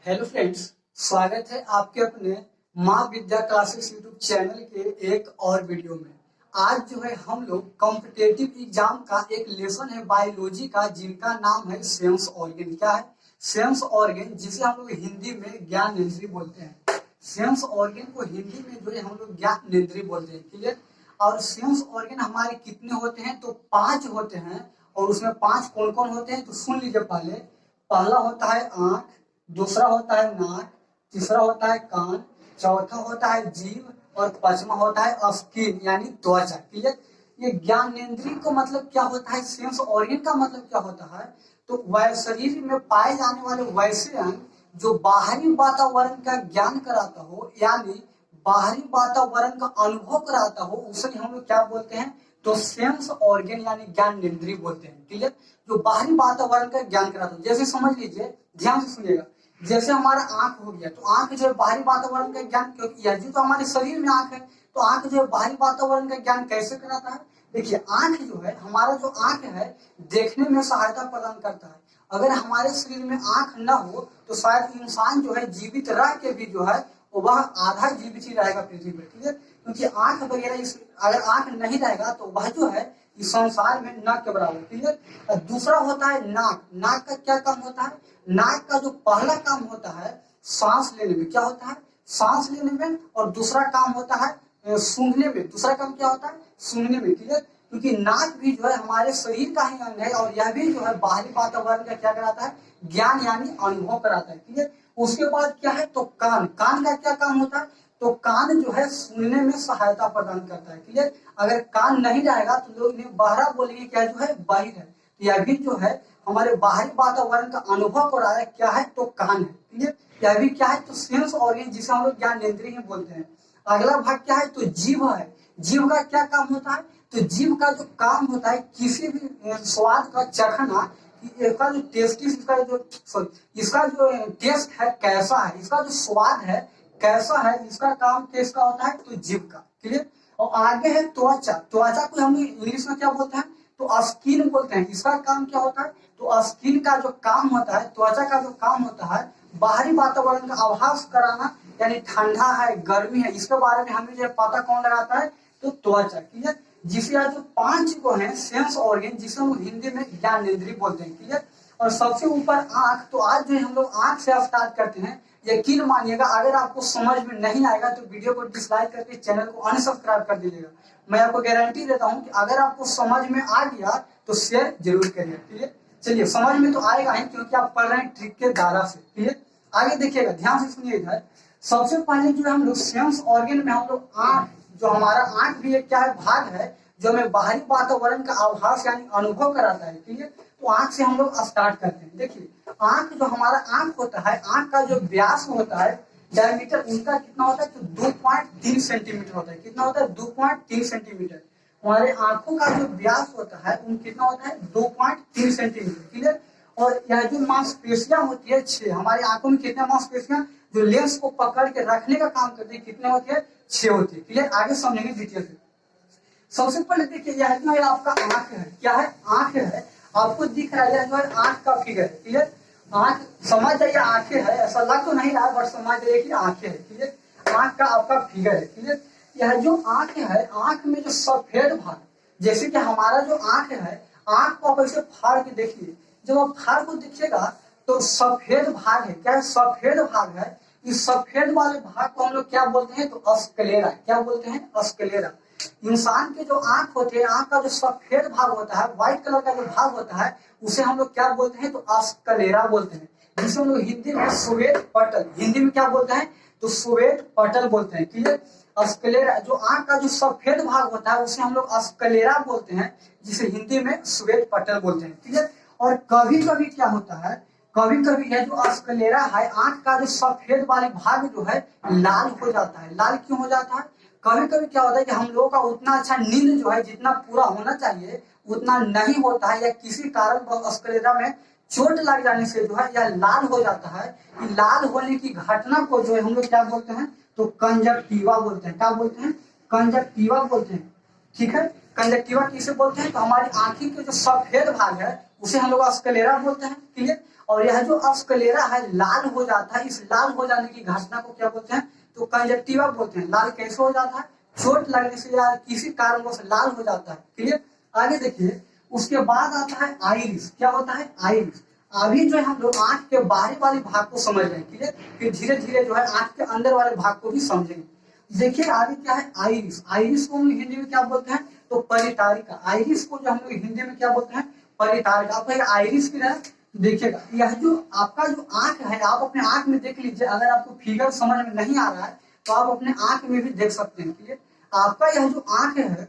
Hello friends, स्वागत है आपके अपने माँ विद्या क्लासेस यूट्यूब चैनल के एक और वीडियो में। आज जो है हम लोग कॉम्पिटेटिव एग्जाम का एक लेसन है बायोलॉजी का, जिनका नाम है सेंस ऑर्गन। क्या है? सेंस ऑर्गन, जिसे हम लोग हिंदी में ज्ञानेंद्रिय बोलते हैं। सेंस ऑर्गन को हिंदी में जो है हम लोग ज्ञानेंद्रिय बोलते हैं। क्लियर? और सेंस ऑर्गन हमारे कितने होते हैं? तो 5 होते हैं। और उसमें 5 कौन कौन होते हैं तो सुन लीजिए। पहला होता है आंख, दूसरा होता है नाक, तीसरा होता है कान, चौथा होता है जीभ और पांचवा होता है स्किन यानी त्वचा। क्लियर? ये ज्ञानेंद्रिय को मतलब क्या होता है? सेंस ऑर्गन का मतलब क्या होता है? तो वह शरीर में पाए जाने वाले वैसे अंग जो बाहरी वातावरण का ज्ञान कराता हो, यानी बाहरी वातावरण का अनुभव कराता हो, उसे हम लोग क्या बोलते हैं? तो सेंस ऑर्गन यानी ज्ञानेंद्रिय बोलते हैं। क्लियर? जो बाहरी वातावरण का ज्ञान कराता हो, जैसे समझ लीजिए, ध्यान से सुनिएगा। जैसे हमारा आंख हो गया, तो आंख जो है बाहरी वातावरण का ज्ञान, क्योंकि यह जो हमारे शरीर में आंख है, तो आंख जो है बाहरी वातावरण का ज्ञान कैसे कराता है? देखिए, आंख जो है, हमारा जो आंख है देखने में सहायता प्रदान करता है। अगर हमारे शरीर में आंख न हो तो शायद इंसान जो है जीवित रह के भी जो है वह आधा जीवित ही रहेगा पृथ्वी पर। क्लियर? क्योंकि आंख वगैरह अगर आंख नहीं रहेगा तो वह जो है इस संसार में न के बराबर। क्लियर? दूसरा होता है नाक। नाक का क्या काम होता है? नाक का जो पहला काम होता है सांस लेने में। क्या होता है? सांस लेने में। और दूसरा काम होता है सूंघने में। दूसरा काम क्या होता है? सूंघने में। क्लियर? क्योंकि नाक भी जो है हमारे शरीर का ही अंग है, और यह भी जो है बाहरी वातावरण का क्या कराता है? ज्ञान यानी अनुभव कराता है। क्लियर? उसके बाद क्या है? तो कान। कान का क्या काम होता है? तो कान जो है सुनने में सहायता प्रदान करता है। क्लियर? अगर कान नहीं रहेगा तो लोग इन्हें बहरा बोलेंगे, क्या जो है बहिर है। तो यह भी जो है हमारे बाहरी वातावरण का अनुभव हो रहा है, क्या है? तो कान है। क्लियर? यह भी क्या है? तो सेंस ऑर्गन, जिसे हम लोग ज्ञानेंद्रिय बोलते हैं। अगला भाग क्या है? तो जीभ है। जीभ का क्या काम होता है? तो जीभ का जो काम होता है किसी भी स्वाद का चखना, इसका जो टेस्टिस, इसका जो टेस्ट है कैसा है, इसका जो स्वाद है कैसा है, इसका काम किसका होता है? तो जीभ का। क्लियर? और आगे है त्वचा। त्वचा को हम इंग्लिश में क्या बोलते हैं? तो स्किन बोलते हैं। इसका काम क्या होता है? तो स्किन का जो काम होता है, त्वचा का जो काम होता है, बाहरी वातावरण का आभास कराना, यानी ठंडा है, गर्मी है, इसके बारे में हमें जो पता कौन लगाता है? तो त्वचा। क्लियर? जिसे जो 5 को है सेंस ऑर्गन, जिसे हम हिंदी में ज्ञानेंद्रिय बोलते हैं। क्लियर? और सबसे ऊपर आंख। तो आज जो हम लोग आंख से स्टार्ट करते हैं। यकीन मानिएगा, अगर आपको समझ में नहीं आएगा तो वीडियो को डिसलाइक करके चैनल को अनसब्सक्राइब कर दीजिएगा। मैं आपको गारंटी देता हूं कि अगर आपको समझ में आ गया तो शेयर जरूर करिए। क्लियर? चलिए, समझ में तो आएगा ही, क्योंकि आप पढ़ रहे हैं ट्रिक के दायरा से। क्लियर? आगे देखिएगा, ध्यान से सुनिए। इधर सबसे पहले जो है हम लोग सेंस ऑर्गन में हम लोग आंख, जो हमारा आंख भी एक क्या है? भाग है, जो हमें बाहरी वातावरण का आभास यानी अनुभव कराता है। क्लियर? तो आंख से हम लोग स्टार्ट करते हैं। देखिए, आंख जो हमारा आंख होता है, आंख का जो व्यास होता है, डायमीटर उनका कितना होता है? तो 2.3 सेंटीमीटर होता है। कितना होता है? 2.3 सेंटीमीटर। हमारे आंखों का जो व्यास होता है उन कितना होता है? 2.3 सेंटीमीटर। क्लियर? और यह जो मांसपेशियां होती है 6, हमारी आंखों में कितने मांसपेशियां जो लेंस को पकड़ के रखने का काम करती है, कितने होती है? 6 होती है। क्लियर? आगे समझेंगे डिटेल से। सबसे पहले देखिए, यह जो है आपका आंख है। क्या है? आंख है। आपको दिख रहा है जो है आंख का फिगर है। क्लियर? आंख समझ जाइए, आंखें है, ऐसा लग तो नहीं रहा बट समझ जाइए कि आंखें है। क्लियर? आंख का आपका फिगर है। क्लियर? यह जो आंख है, आंख में जो सफेद भाग, जैसे कि हमारा जो आंख है, आंख को आप ऐसे फाड़ के देखिए। जब आप फाड़ को देखिएगा तो सफेद भाग है। क्या है? सफेद भाग है। इस सफेद वाले भाग को हम लोग क्या बोलते हैं? तो स्क्लेरा। क्या बोलते हैं? स्क्लेरा। इंसान के जो आंख होते हैं, आंख का जो सफेद भाग होता है, व्हाइट कलर का जो भाग होता है, उसे हम लोग क्या बोलते हैं? तो स्क्लेरा बोलते हैं, जिसे हम लोग हिंदी में श्वेत पटल, हिंदी में क्या बोलते हैं? तो श्वेत पटल बोलते हैं। क्लियर? स्क्लेरा, जो आंख का जो सफेद भाग होता है उसे हम लोग स्क्लेरा बोलते हैं, जिसे हिंदी में श्वेत पटल बोलते हैं। क्लियर? और कभी कभी क्या होता है? कभी कभी है जो स्क्लेरा है, आंख का जो सफेद वाले भाग जो है लाल हो जाता है। लाल क्यों हो जाता है? कभी कभी क्या होता है कि हम लोगों का उतना अच्छा नींद जो है, जितना पूरा होना चाहिए उतना नहीं होता है, या किसी कारण स्क्लेरा में चोट लग जाने से जो है यह लाल हो जाता है। लाल होने की घटना को जो है हम लोग क्या बोलते हैं? तो कंजक्टिवा बोलते हैं। क्या बोलते हैं? कंजक्टिवा बोलते हैं। ठीक है? कंजक्टिवा किसे बोलते हैं? तो हमारी आंखी के जो सफेद भाग है उसे हम लोग स्क्लेरा बोलते हैं। क्लियर? और यह जो स्क्लेरा है लाल हो जाता है, इस लाल हो जाने की घटना को क्या बोलते हैं, तो कंजक्टिवा बोलते हैं। लाल कैसे हो जाता है, चोट लगने से या किसी कारणवश लाल हो जाता है। क्लियर। आगे देखिए, उसके बाद आता है आइरिस। क्या होता है, आइरिस। अभी जो है हम लोग आंख के बाहरी वाले भाग को समझ रहे हैं। क्लियर। फिर धीरे धीरे जो है आंख के अंदर वाले भाग को भी समझेंगे। देखिए आगे क्या है, आइरिस। आइरिस को हम लोग हिंदी में क्या बोलते हैं, तो परितारिका। आइरिस को जो हम लोग हिंदी में क्या बोलते हैं, परितारिका। आपका आइरिस की है, देखिएगा यह जो आपका जो आंख है, आप अपने आंख में देख लीजिए। अगर आपको फिगर समझ में नहीं आ रहा है तो आप अपने आंख में भी देख सकते हैं। क्लियर। आपका यह जो आंख है,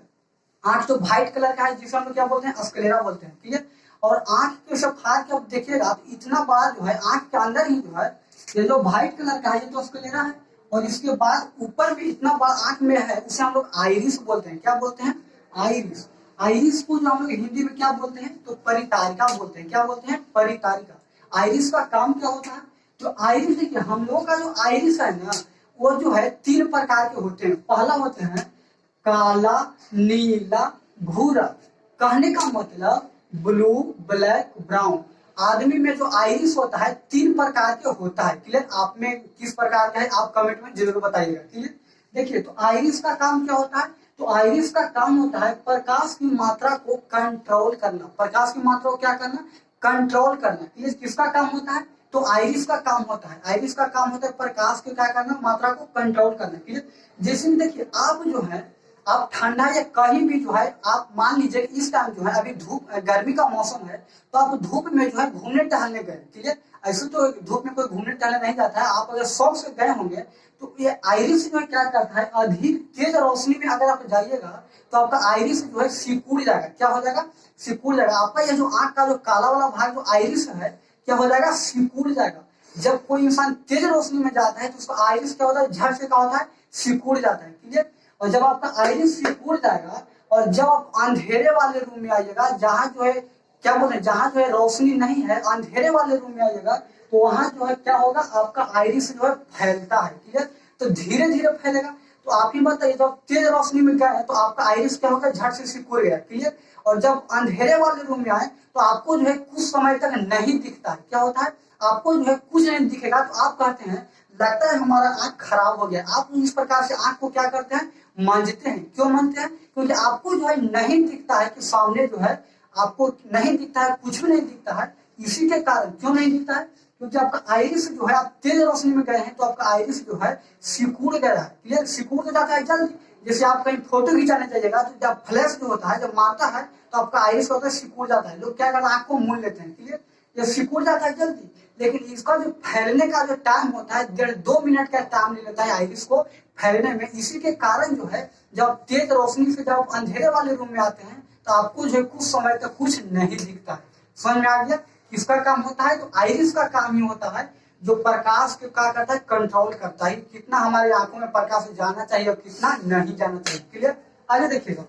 आंख तो व्हाइट कलर का है, जिसे हम लोग क्या बोलते हैं, स्क्लेरा बोलते हैं। क्लियर। और आंख के सब फाड़ के आप देखिएगा तो इतना बड़ा जो है आंख के अंदर ही जो है ये जो व्हाइट कलर का है ये तो स्क्लेरा है, और इसके बाद ऊपर भी इतना बड़ा आंख में है, उसे हम लोग आइरिस बोलते हैं। क्या बोलते हैं, आइरिस। आइरिस को जो हम लोग हिंदी में क्या बोलते हैं, तो परितारिका बोलते हैं। क्या बोलते हैं, परितारिका। आइरिस का काम क्या होता है, तो आइरिस देखिए हम लोगों का जो आइरिस है ना, वो जो है 3 प्रकार के होते हैं। पहला होते हैं काला, नीला, भूरा। कहने का मतलब ब्लू, ब्लैक, ब्राउन। आदमी में जो आइरिस होता है 3 प्रकार के होता है। क्लियर। आप में किस प्रकार का है आप कमेंट में जरूर बताइएगा। क्लियर। देखिए तो आइरिस का काम क्या होता है, तो आइरिस का काम होता है प्रकाश की मात्रा को कंट्रोल करना। प्रकाश की मात्रा को क्या करना, कंट्रोल करना। क्लियर। किसका काम होता है, तो आइरिस का काम होता है। आइरिस का काम होता है प्रकाश की क्या करना, मात्रा को कंट्रोल करना। क्लियर। जैसे देखिए आप जो है, आप ठंडा या कहीं भी जो है, आप मान लीजिए इस टाइम जो है अभी धूप गर्मी का मौसम है, तो आप धूप में जो है घूमने टहलने गए। ठीक है। ऐसे तो धूप में कोई घूमने टहलने नहीं जाता है। आप अगर शौक से गए होंगे तो ये आइरिस जो है क्या करता है, अधिक तेज रोशनी में अगर आप जाइएगा तो आपका आइरिस जो है सिकुड़ जाएगा। क्या हो जाएगा, सिकुड़ जाएगा। आपका यह जो आंख का जो काला वाला भाग जो आइरिस है क्या हो जाएगा, सिकुड़ जाएगा। जब कोई इंसान तेज रोशनी में जाता है तो उसका आइरिस क्या होता है, झट से क्या होता है, सिकुड़ जाता है। क्लियर। और जब आपका आइरिस सिकुड़ जाएगा और जब आप अंधेरे वाले रूम में आइएगा, जहाँ जो है क्या बोलते हैं, जहाँ जो है रोशनी नहीं है, अंधेरे वाले रूम में आइएगा तो वहां जो है क्या होगा, आपका आइरिस जो है फैलता है। ठीक है। तो धीरे धीरे फैलेगा। तो आप ही बताइए, जब तेज रोशनी में गए तो आपका आइरिस क्या होगा, झट से सिकुड़ गया। क्लियर। और जब अंधेरे वाले रूम में आए तो आपको जो है कुछ समय तक नहीं दिखता है। क्या होता है, आपको जो है कुछ नहीं दिखेगा। तो आप कहते हैं लगता है हमारा आंख खराब हो गया। आप इस प्रकार से आंख को क्या करते हैं, मांझते हैं। क्यों मांझते हैं, क्योंकि आपको जो है नहीं दिखता है कि सामने जो है आपको नहीं दिखता है, कुछ भी नहीं दिखता है। इसी के कारण क्यों नहीं दिखता है, क्योंकि आपका आइरिस जो है, आप तेज रोशनी में गए हैं तो आपका आइरिस जो है सिकुड़ गया है। क्लियर। सिकुड़ जाता है जल्दी। जैसे आप कहीं फोटो खिंचाने जाइएगा तो जब फ्लैश जो होता है, जब मारता है तो आपका आइरिस होता है सिकुड़ जाता है। लोग क्या करते हैं, आंख को मूंद लेते हैं। क्लियर। ये सिकुड़ जाता है जल्दी। लेकिन इसका जो फैलने का जो टाइम होता है 1.5-2 मिनट का टाइम ले लेता है आइरिस को फैलने में। इसी के कारण जो है जब तेज रोशनी से जब अंधेरे वाले रूम में आते हैं तो आपको जो है कुछ समय तक कुछ नहीं दिखता है। समझ में आ गया। किसका काम होता है, तो आइरिस का काम ही होता है जो प्रकाश के क्या करता है, कंट्रोल करता है कितना हमारी आंखों में प्रकाश जाना चाहिए और कितना नहीं जाना चाहिए। क्लियर। आगे देखिएगा,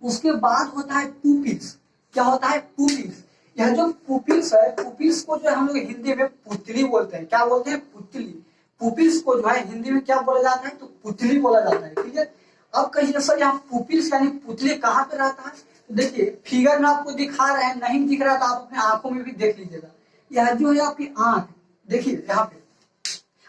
उसके बाद होता है पुपिल्स। क्या होता है, पुपिल्स। यह जो पुपिल्स है, पुपिल्स को जो हम लोग हिंदी में पुतली बोलते हैं। क्या बोलते हैं, पुतली। पुपिल्स को जो है हिंदी में क्या बोला जाता है, तो पुतली बोला जाता है। ठीक है। अब कहिए सर यहाँ पुपिल्स यानी पुतली कहाँ पे रहता है, तो देखिए फिगर में आपको दिखा रहे हैं, नहीं दिख रहा तो आप अपने आंखों में भी देख लीजिएगा। यह जो है आपकी आंख, देखिए यहाँ पे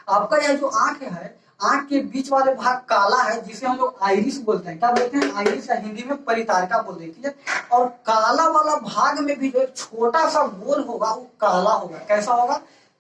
आपका यह जो आंख है, आंख के बीच वाले भाग काला है जिसे हम लोग आइरिस बोलते हैं। क्या बोलते हैं, आइरिस या हिंदी में परितारिका बोलते हैं। ठीक है। और काला वाला भाग में भी जो एक छोटा सा गोल होगा वो काला होगा। कैसा होगा,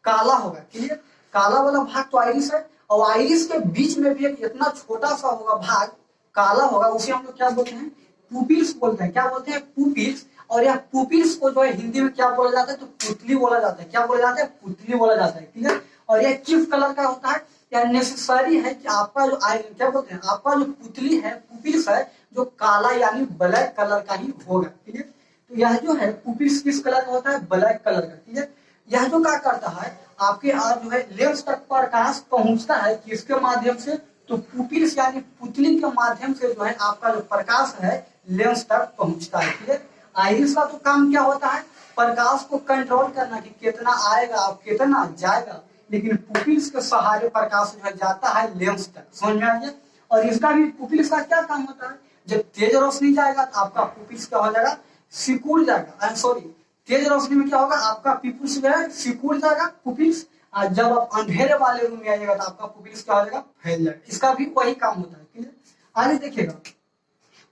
काला होगा। क्लियर। काला वाला भाग तो आइरिस है, और आइरिस के बीच में भी एक इतना छोटा सा होगा भाग काला होगा, उसे हम लोग क्या बोलते हैं, पुपिल्स बोलते हैं। क्या बोलते हैं, पुपिल्स। और यह पुपिल्स को जो है हिंदी में क्या बोला जाता है, तो पुतली बोला जाता है। क्या बोला जाता है, पुतली बोला जाता है। क्लियर। और यह किस कलर का होता है, यह नेसेसरी है कि आपका जो क्या बोलते हैं, आपका जो पुतली है, पुपिल्स है, जो काला यानी ब्लैक कलर का ही होगा। क्लियर। तो यह जो है पुपिल्स किस कलर का होता है, ब्लैक कलर का। क्लियर। यह जो क्या करता है, आपके जो है लेंस तक प्रकाश पहुंचता है किसके माध्यम से, तो पुपिल्स यानी पुतली के माध्यम से जो है आपका जो प्रकाश है लेंस तक पहुंचता है। ठीक है। आइरिस का तो काम क्या होता है, प्रकाश को कंट्रोल करना कि कितना आएगा और कितना जाएगा। लेकिन पुपिल्स के सहारे प्रकाश जो है जाता है लेंस तक। समझ में आ गया। और इसका भी पुपिल्स का क्या काम होता है, जब तेज रोशनी जाएगा तो आपका पुपिल्स क्या हो जाएगा, सिकुड़ जाएगा। सॉरी, तेज रोशनी में क्या होगा, आपका पिपुल्स जो है सिकुड़ जाएगा, पुपिल्स। और जब आप अंधेरे वाले रूम में आइएगा तो आपका पुपिल्स क्या हो जाएगा, फैल जाएगा। इसका भी वही काम होता है, ठीक है। आगे देखिएगा,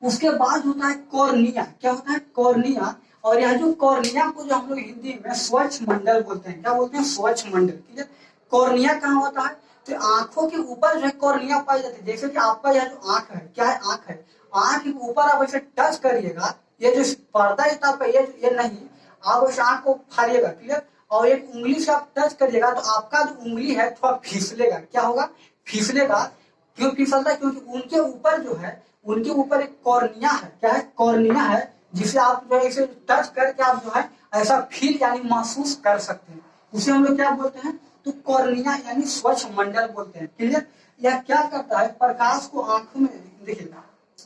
उसके बाद होता है कॉर्निया। क्या होता है, कॉर्निया। और यह जो कॉर्निया को जो हम लोग हिंदी में स्वच्छ मंडल बोलते हैं, क्या बोलते हैं, स्वच्छ मंडल, ठीक है। कॉर्निया कहाँ होता है, तो आंखों के ऊपर जो है कॉर्निया पाई जाती है। जैसे कि आपका यह जो आंख है, क्या है, आंख है, आंख के ऊपर आप ऐसे टच करिएगा, ये जो पर्दा इतना पे ये नहीं, आप उस आंख को फाड़िएगा, ठीक है, और एक उंगली से आप टच करिएगा तो आपका जो उंगली है थोड़ा फिसलेगा। क्या होगा, फिसलेगा। क्यों फिसलता है, क्योंकि उनके ऊपर जो है, उनके ऊपर एक कॉर्निया है। क्या है, कॉर्निया है, जिसे आप जो है इसे टच करके आप जो है ऐसा फील यानी महसूस कर सकते हैं। उसे हम लोग क्या बोलते हैं, तो कॉर्निया यानी स्वच्छ मंडल बोलते हैं, क्लियर। यह क्या करता है, प्रकाश को आंखों में, देखिए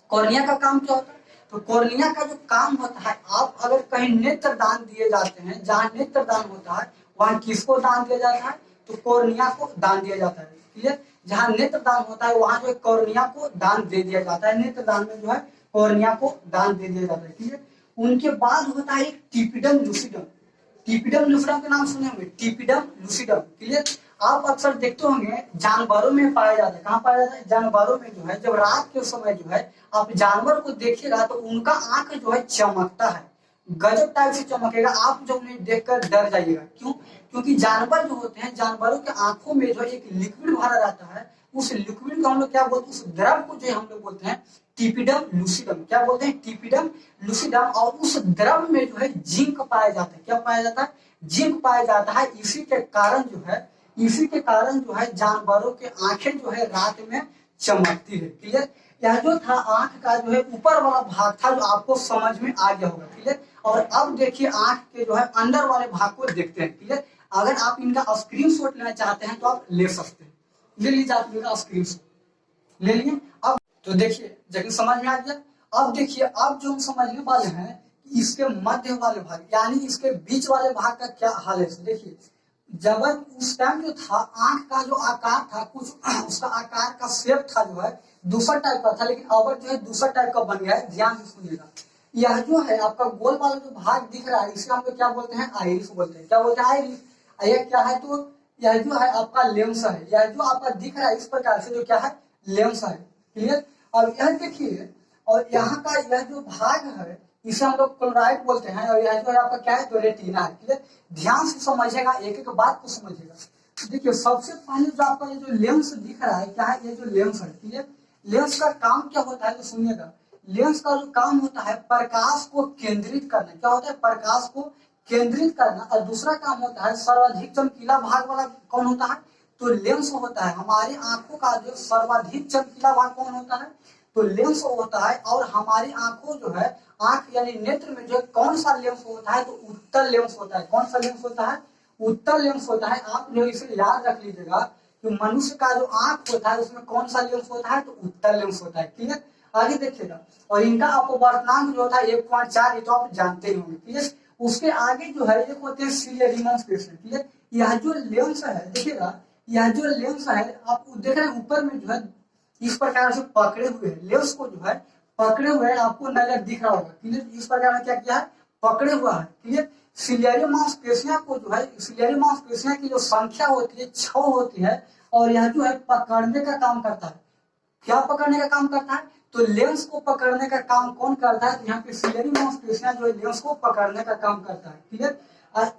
कॉर्निया का काम क्या होता है, तो कॉर्निया का जो काम होता है, आप अगर कहीं नेत्र दान दिए जाते हैं, जहाँ नेत्र दान होता है वहां किसको दान दिया जाता है, तो कॉर्निया को दान दिया जाता है, क्लियर। जहाँ नेत्र दान होता है वहां जो है कॉर्निया को दान दे दिया जाता है, नेत्र दान में जो है कॉर्निया को दान दे दिया जाता है, ठीक है। उनके बाद होता है एक टिपिडम लूसिडम। टिपिडम लूसिडम के नाम सुने होंगे, टिपिडम लूसिडम, क्लियर। आप अक्सर देखते होंगे जानवरों में पाया जाता है। कहाँ पाया जाता है, जानवरों में जो है, जब रात के समय जो है आप जानवर को देखिएगा तो उनका आंख जो है चमकता है, गजब टाइप से चमकेगा। आप जो उन्हें देखकर डर जाइएगा, क्यों, क्योंकि जानवर जो होते हैं, जानवरों के आंखों में जो एक लिक्विड भरा रहता है, उस लिक्विड को हम लोग क्या बोलते हैं, उस द्रव को जो हम लोग बोलते हैं टिपिडम लूसिडम। क्या बोलते हैं, टिपिडम लूसिडम। और उस द्रव में जो है जिंक पाया जाता है। क्या पाया जाता है, जिंक पाया जाता है। इसी के कारण जो है, इसी के कारण जो है जानवरों के आंखें जो है रात में चमकती है, क्लियर। यह जो था आंख का जो है ऊपर वाला भाग था, जो आपको समझ में आ गया होगा, क्लियर। और अब देखिए आंख के जो है अंदर वाले भाग को देखते हैं, क्लियर। अगर आप इनका स्क्रीनशॉट लेना चाहते हैं तो आप ले सकते हैं, ले लीजिए आप इनका स्क्रीनशॉट ले लिए। अब तो देखिए जब समझ में आ गया, अब देखिए अब जो हम समझने वाले हैं इसके मध्य वाले भाग यानी इसके बीच वाले भाग का क्या हाल है। देखिए जब उस टाइम जो था आंख का जो आकार था, कुछ उसका आकार का शेप था जो है दूसरा टाइप का था, लेकिन अब जो है दूसरा टाइप का बन गया है। ध्यान से सुनिएगा, यह जो है आपका गोल वाला जो भाग दिख रहा है, इसे हम लोग क्या बोलते हैं, आइरिस बोलते हैं। क्या बोलते हैं, आइरिस। यह क्या है, तो यह जो है आपका लेंस है। यह जो आपका दिख रहा है इस प्रकार से, जो क्या है, लेंस है, क्लियर। और यह देखिए, और यहाँ का यह जो भाग है इसे हम लोग क्लोराइड बोलते हैं, और यह जो है आपका क्या है, तो रेटिना है, क्लियर। ध्यान से समझिएगा, एक एक बात को समझिएगा। देखिए सबसे पहले जो आपका ये जो लेंस दिख रहा है, क्या है, ये जो लेंस है, क्लियर। लेंस का काम क्या होता है, तो सुनिएगा, लेंस का जो काम होता है प्रकाश को केंद्रित करना। क्या होता है, प्रकाश को केंद्रित करना। और दूसरा काम होता है सर्वाधिक चमकीला भाग वाला कौन होता है, तो लेंस होता है। हमारी आंखों का जो सर्वाधिक चमकीला भाग कौन होता है, तो लेंस होता है। और हमारी आंखों जो है, आंख यानी नेत्र में जो कौन सा लेंस होता है, तो उत्तल लेंस होता है। कौन सा लेंस होता है, उत्तल लेंस होता है। आप जो इसे याद रख लीजिएगा कि मनुष्य का जो आंख होता है उसमें कौन सा लेंस होता है, तो उत्तल लेंस होता है, क्लियर। आगे देखिएगा, और इनका अपवर्तनांक जो होता है 1.4, ये तो आप जानते ही होंगे, क्लियर। उसके आगे जो है एक होते हैं सिलियरी मांसपेशियां, क्लियर। यह जो लेंस है, देखिएगा यह जो लेंस है आप देख रहे हैं ऊपर में जो है इस प्रकार से पकड़े हुए हैं, लेंस को जो है पकड़े हुए हैं, आपको नजर दिख रहा होगा, क्लियर। इस प्रकार से क्या किया है, पकड़े हुआ है, क्लियर। सिलियरी मांसपेशियां को जो है, सिलियरी मांसपेशियां की जो संख्या होती है 6 होती है, और यह जो है पकड़ने का काम करता है। क्या पकड़ने का काम करता है, तो लेंस को पकड़ने का काम कौन करता है, तो यहाँ पे सिलियरी मांसपेशियां जो है लेंस को पकड़ने का काम करता है, क्लियर।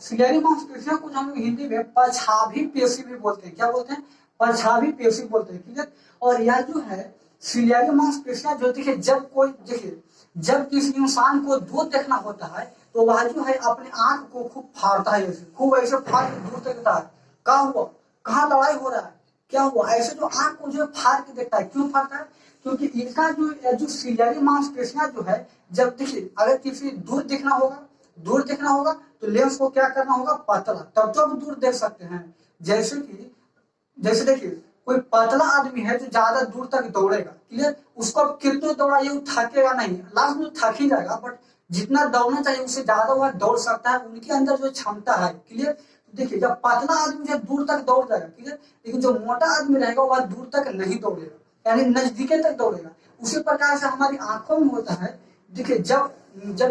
सिलियरी मांसपेशियां को हम लोग हिंदी में पछाभी पेशी भी बोलते हैं। क्या बोलते हैं, पछाभी पेशी बोलते हैं, क्लियर। और यह जो है सिलियरी मांसपेशियां जो देखिए, जब कोई देखिए जब किसी इंसान को दूर देखना होता है तो वह जो है अपने आंख को खूब फाड़ता है, खूब ऐसे फाड़ के दूर देखता है, क्या हुआ, कहाँ लड़ाई हो रहा है, क्या हुआ, ऐसे जो आंख को जो फाड़ के देखता है। क्यों फाड़ता है, क्योंकि इनका जो सिलियरी मांसपेशियां जो है, जब देखिए अगर किसी दूर देखना होगा, दूर देखना होगा तो लेंस को क्या करना होगा, पतला, तब तो आप दूर देख सकते हैं। जैसे देखिए कोई पतला आदमी है जो ज्यादा दूर तक दौड़ेगा, क्लियर, उसको आप कितने दौड़ाइए वो थकेगा नहीं, लास्ट में थक ही जाएगा, बट जितना दौड़ना चाहिए उससे ज्यादा वह दौड़ सकता है, उनके अंदर जो क्षमता है, क्लियर। देखिए जब पतला आदमी जो दूर तक दौड़ जाएगा, क्लियर, लेकिन जो मोटा आदमी रहेगा वह दूर तक नहीं दौड़ेगा, यानी नजदीके तक दौड़ेगा। उसी प्रकार से हमारी आंखों में होता है, देखिए जब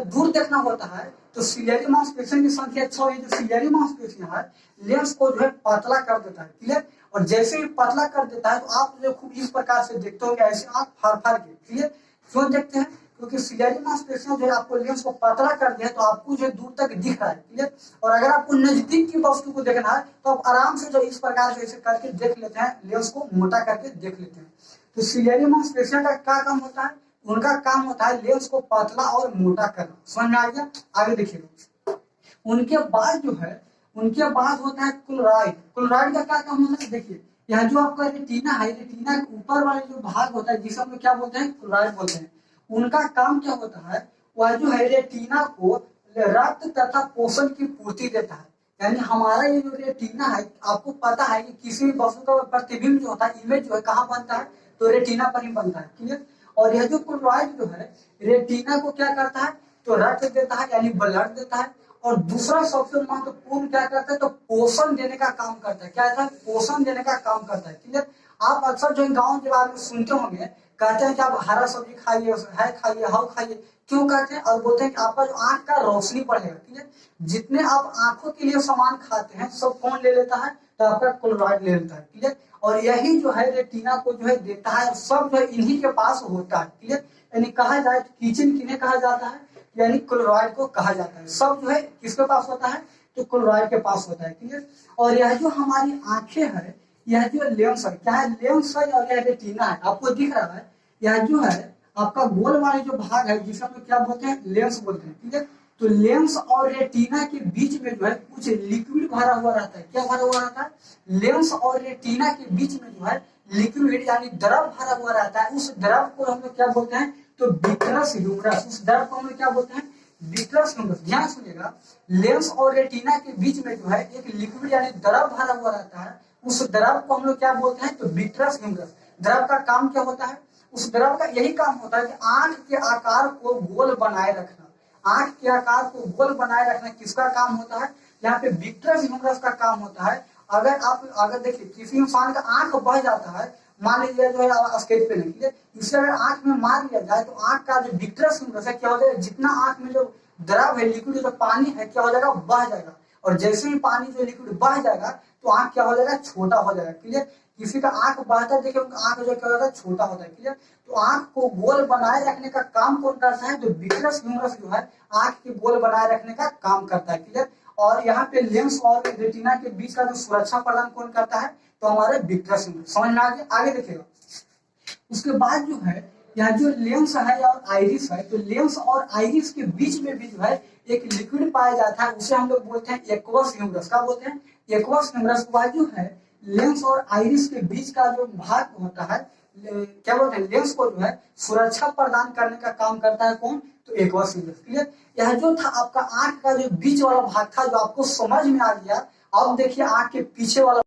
दूर देखना होता है तो सिलियरी मांसपेशियों की संख्या 6 है। जो सिलियरी मांसपेशियां है लेंस को जो है पतला कर देता है, क्लियर। और जैसे ही पतला कर देता है तो आप जो खूब इस प्रकार से देखते हो कि ऐसे आंख फाड़ फाड़ के, क्लियर। क्यों देखते हैं? क्योंकि सिलियरी मांसपेशियां जो है आपको लेंस को पतला कर दिया है तो आपको जो दूर तक दिख रहा है, क्लियर। और अगर आपको नजदीक की वस्तु को देखना है तो आप आराम से जो इस प्रकार से ऐसे करके देख लेते हैं, लेंस को मोटा करके देख लेते हैं। तो सिलियरी मांसपेशियां का क्या काम होता है? उनका काम होता है लेंस को पतला और मोटा करना। समझ में आ गया? आगे देखिए। उनके बाद जो है उनके बाद होता है क्लोराइड। क्लोराइड का क्या काम होता है? देखिए यह जो आपका रेटिना है, रेटिना के ऊपर वाले जो भाग होता है जिसे हम लोग क्या बोलते हैं? क्लोराइड बोलते हैं। उनका काम क्या होता है? वह जो है रेटिना को रक्त तथा पोषण की पूर्ति देता है। यानी हमारा ये जो रेटिना है, आपको पता है कि किसी भी वस्तु का प्रतिबिंब जो होता है, इमेज जो है कहाँ बनता है? तो रेटिना पर ही बनता है, क्लियर। और यह जो क्लोराइड जो है रेटिना को क्या करता है? तो रक्त देता है यानी ब्लड देता है। और दूसरा सबसे महत्वपूर्ण क्या करता है? तो पोषण देने का काम करता है। क्या है? पोषण देने का काम करता है, क्लियर। आप अक्सर जो गाँव के बारे में सुनते होंगे, कहते हैं कि आप हरा सब्जी खाइए, है खाइए, हाउ खाइए। क्यों कहते हैं? और बोलते हैं कि आपका जो आंख का रोशनी बढ़ेगा, क्लियर। जितने आप आंखों के लिए सामान खाते हैं सब कौन ले लेता है? तो आपका क्लोराइड ले लेता है, क्लियर। और यही जो है रेटिना को जो है देता है, और सब जो है इन्हीं के पास होता है, क्लियर। यानी कहा जाए तो किचन किन्हें कहा जाता है? यानी क्लोराइड को कहा जाता है। सब जो है किसके पास होता है? तो क्लोराइड के पास होता है, क्लियर। और यह जो हमारी आंखें है, यह जो लेंस है, क्या है? लेंस है और यह रेटिना है। आपको दिख रहा है यह जो है आपका गोल वाले जो भाग है जिसे हम क्या बोलते हैं? लेंस बोलते हैं, ठीक है। तो लेंस और रेटिना के बीच में जो है कुछ लिक्विड भरा हुआ रहता है। क्या भरा हुआ रहता है? लेंस और रेटिना के बीच में जो है लिक्विड यानी द्रव भरा हुआ रहता है। उस द्रव को हम लोग क्या बोलते हैं? तो विट्रस ह्यूमरस। उस द्रव को हम लोग क्या बोलते हैं? Vitreous humour. ध्यान सुनिएगा, लेंस और रेटिना के बीच में जो है एक लिक्विड यानी द्रव भरा हुआ रहता है। उस द्रव को हम लोग क्या बोलते हैं? तो विट्रस ह्यूमरस। द्रव का काम क्या होता है? उस द्रव का यही काम होता है कि आंख के आकार को गोल बनाए रखना। आंख के आकार को गोल बनाए रखना किसका काम होता है? यहाँ पे विट्रस ह्यूमरस का काम होता है। अगर देखिए किसी इंसान का आंख बढ़ जाता है, मान लीजिए जो है स्केच पे नहीं, इसे अगर आंख में मार लिया जाए तो आंख का जो विट्रस ह्यूमरस है क्या हो जाएगा? जितना आंख में जो द्रव है, लिक्विड जो पानी है, क्या हो जाएगा? बह जाएगा। और जैसे ही पानी जो लिक्विड बह जाएगा तो आंख क्या हो जाएगा? छोटा हो जाएगा, क्लियर। किसी का आंख बहता है, देखिए उनका आंख जो क्या होता है? छोटा होता है, क्लियर। तो आंख को गोल बनाए रखने का काम कौन करता है? तो विट्रस ह्यूमरस जो है आंख के गोल बनाए रखने का काम करता है, क्लियर। और यहाँ पे लेंस और रेटिना के बीच का जो सुरक्षा प्रदान कौन करता है? तो हमारे विट्रस ह्यूमरस। समझ में आ गया? आगे देखिएगा। उसके बाद जो है यहाँ जो लेंस है और आइरिस है, तो लेंस और आइरिस के बीच में भी जो है एक लिक्विड पाया जाता है, उसे हम लोग बोलते हैं एक्वस ह्यूमरस। क्या बोलते हैं? Aqueous humour. वह जो है लेंस और आइरिस के बीच का जो भाग होता है, क्या बोलते हैं? लेंस को जो है सुरक्षा प्रदान करने का काम करता है कौन? तो एक्वस ह्यूमरस, क्लियर। यह जो था आपका आंख का जो बीच वाला भाग था, जो आपको समझ में आ गया। अब देखिए आंख के पीछे वाला।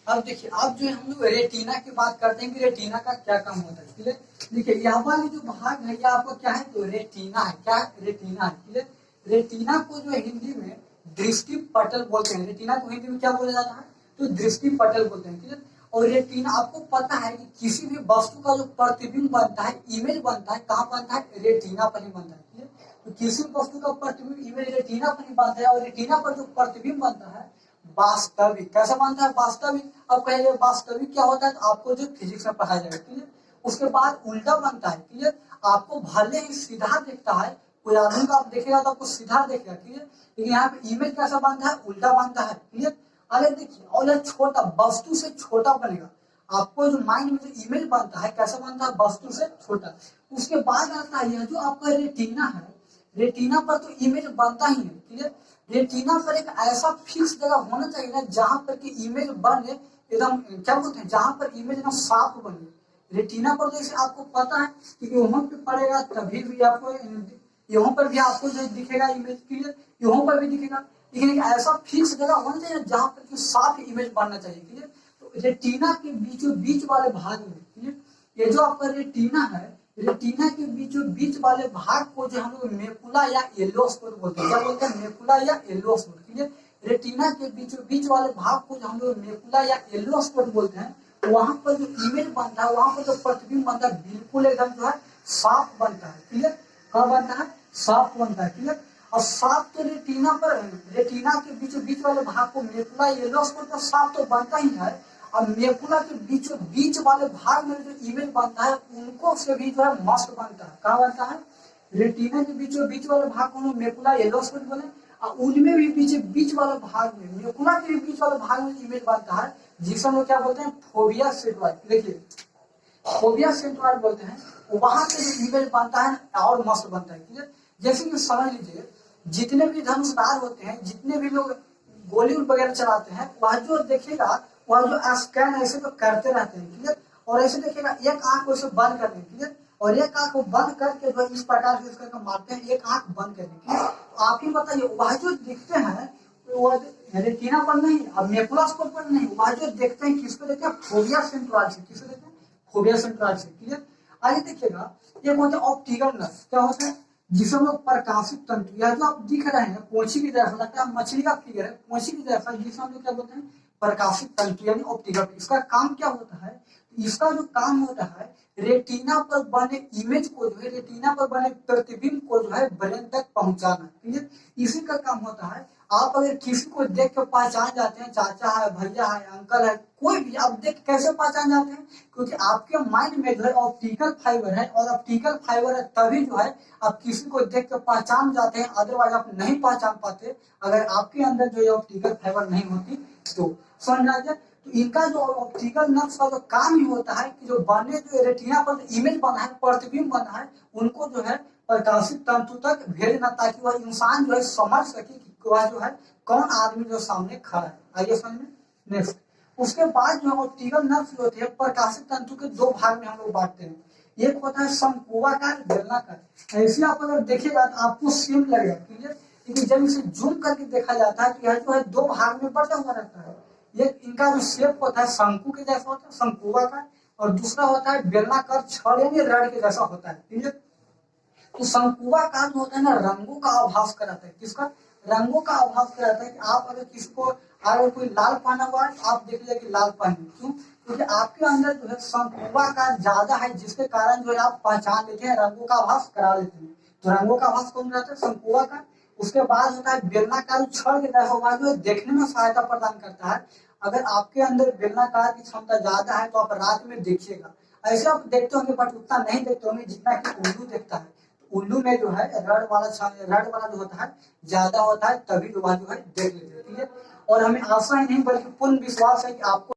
अब देखिए अब जो हम लोग रेटिना की बात करते हैं कि रेटिना का क्या काम होता है, क्लियर। देखिए यहाँ वाली जो भाग है यह आपका क्या है? तो रेटिना है। क्या है? रेटिना है, क्लियर। रेटिना को जो हिंदी में दृष्टि पटल बोलते हैं। रेटिना को हिंदी में क्या बोला जाता है? तो दृष्टि पटल बोलते हैं, क्लियर। और रेटिना, आपको पता है कि किसी भी वस्तु का जो प्रतिबिंब बनता है, इमेज बनता है, कहाँ बनता है? रेटिना पर ही बनता है, क्लियर। तो किसी वस्तु का प्रतिबिंब इमेज रेटिना पर ही बनता है। और रेटिना पर जो प्रतिबिंब बनता है वास्तविक, कैसा बनता है? वास्तविक। अब कहेंगे वास्तविक क्या होता है? तो आपको जो फिजिक्स में पढ़ाया जाएगा, क्लियर। उसके बाद उल्टा बनता है, क्लियर। आपको भले ही सीधा दिखता है, कोई आदमी को आप देखेगा तो आपको सीधा देखेगा, क्लियर। लेकिन यहाँ पे इमेज कैसा बनता है? उल्टा बनता है, क्लियर। अगर देखिए और यह छोटा, वस्तु से छोटा बनेगा। आपको जो माइंड में जो इमेज बनता है कैसा बनता है? वस्तु से छोटा। उसके बाद आता है यह जो आपका रेटिना है, रेटिना पर तो इमेज बनता ही है, क्लियर। रेटिना पर एक ऐसा फिक्स जगह होना चाहिए ना जहां पर कि इमेज बने एकदम, क्या बोलते हैं? जहां पर इमेज एकदम साफ बने। रेटिना पर जैसे आपको पता है कि यहाँ पे पड़ेगा तभी भी आपको, यहाँ पर भी आपको जो दिखेगा इमेज, क्लियर। यहाँ पर भी दिखेगा, लेकिन एक ऐसा फिक्स जगह होना चाहिए जहां पर कि साफ इमेज बनना चाहिए, क्लियर। तो रेटिना के बीचों बीच वाले भाग में, क्लियर, ये जो आपका रेटिना है, रेटिना के बीचों बीच वाले भाग को जो हम लोग मेकुला या येलो स्पॉट बोलते हैं। क्या बोलते हैं? मेकुला या येलो स्पॉट, क्लियर। रेटिना के बीचों बीच वाले भाग को जो हम लोग मेकुला या येलो स्पॉट बोलते हैं, वहां पर जो इमेज बनता है, वहां पर जो प्रतिबिंब बनता है, बिल्कुल एकदम जो है साफ बनता है, क्लियर। कहाँ बनता है? साफ बनता है, क्लियर। और साफ तो रेटिना पर, रेटिना के बीचों बीच वाले भाग को मेकुला येलोस पर साफ तो बनता ही है, और मेकुला के बीचों बीच वाले भाग में जो इमेज बनता है उनको से भी जो है मस्ट बनता है। कहाँ बनता है? रेटिना के बीचों बीच वाले भाग को मेकुला येलोस पर बोले, और उनमें भी बीच बीच वाले भाग में, मेकुला के भी बीच वाले भाग में इमेज बनता है, जिसे हम लोग क्या बोलते हैं? Phobia centroid. देखिए फोबिया सेंट्रोइड बोलते हैं, वहां से जो इमेज बनता है और मस्त बनता है। ठीक है, जैसे कि समझ लीजिए जितने भी धनुषधार होते हैं, जितने भी लोग गोली वगैरह चलाते हैं, वह जो देखेगा वह जो स्कैन ऐसे तो करते रहते हैं। ठीक है, और ऐसे देखेगा एक आंख को ऐसे बंद कर देंगे। ठीक है, और एक आंख को बंद करके जो इस प्रकार से इसका मारते हैं, एक आंख बंद कर देंगे। तो आप ही बताइए वह जो दिखते हैं वह रेटिना पर नहीं, अब मेकुला स्पोर्ट पर नहीं, वह जो देखते हैं किसको देखते हैं? फोबिया सेंट्रोइड से। किसको देखते हैं? फोबिया सेंट्रोइड से। क्लियर? आगे देखिएगा एक होता है ऑप्टिकल नर्व। क्या होता है? जिसे हम लोग प्रकाशित तंतु, या जो आप दिख रहे हैं पोंछी की जैसा लगता है, मछली का फिगर है पोंछी की जैसा, जिसे हम लोग क्या बोलते हैं? प्रकाशित तंतु यानी ऑप्टिकल। इसका काम क्या होता है? इसका जो काम होता है रेटिना पर बने इमेज को जो है, रेटिना पर बने प्रतिबिंब को जो है ब्रेन तक पहुंचाना। क्लियर? इसी का काम होता है। आप अगर किसी को देख के पहचान जाते हैं, चाचा है, भैया है, अंकल है, कोई भी आप देख कैसे पहचान जाते हैं? क्योंकि आपके माइंड में जो है ऑप्टिकल फाइबर है, और ऑप्टिकल फाइबर है तभी जो है आप किसी को देख के पहचान जाते हैं, अदरवाइज आप नहीं पहचान पाते अगर आपके अंदर जो है ऑप्टिकल फाइबर नहीं होती तो। समझ आ गया? तो इनका जो ऑप्टिकल नर्व का जो काम ही होता है कि जो बने जो रेटिना पर इमेज बना है, प्रतिबिंब बना है, उनको जो है प्रकाशित तंतु तक भेजना, ताकि वह इंसान जो है समझ सके कि वह जो है कौन आदमी जो सामने खड़ा है। आइए समझ में। नेक्स्ट, उसके बाद जो ऑप्टिकल नर्व होते हैं प्रकाशित तंतु के दो भाग में हम लोग बांटते हैं। एक होता है शंकुआकार, बेलनाकार। ऐसे आप अगर देखिएगा तो आपको सेम लगेगा। क्लियर? लेकिन जब इसे जूम करके देखा जाता है तो यह जो है दो भाग में बटा हुआ रहता है। एक इनका जो शेप होता है शंकु के जैसा होता है, शंकुआकार, और दूसरा होता है बेलनाकार, छड़ यानी रड के जैसा होता है। क्लियर? तो शंकुआकार जो होता है ना, रंगों का आभास कराता है। किसका? रंगों का आभास कराता है कि आप अगर किसी को, अगर कोई लाल पहना हुआ है तो आप देख लीजिए कि लाल पहने। क्यों? क्योंकि आपके अंदर जो है शंकुआकार ज्यादा है, जिसके कारण जो है आप पहचान लेते हैं, रंगों का आभास करा लेते हैं। तो रंगों का आभास कौन कराता है? शंकुआकार। उसके बाद होता है बेलनाकार, छड़ के जैसा होगा, जो देखने में सहायता प्रदान करता है। अगर आपके अंदर बेलनाकार की क्षमता ज्यादा है तो आप रात में देखिएगा, ऐसे आप देखते होंगे बट उतना नहीं देखते होंगे जितना कि उल्लू देखता है। उल्लू में जो है रड वाला जो होता है ज्यादा होता है, तभी वह जो है देख लेते हैं। ठीक है? और हमें आशा ही नहीं बल्कि पूर्ण विश्वास है कि आपको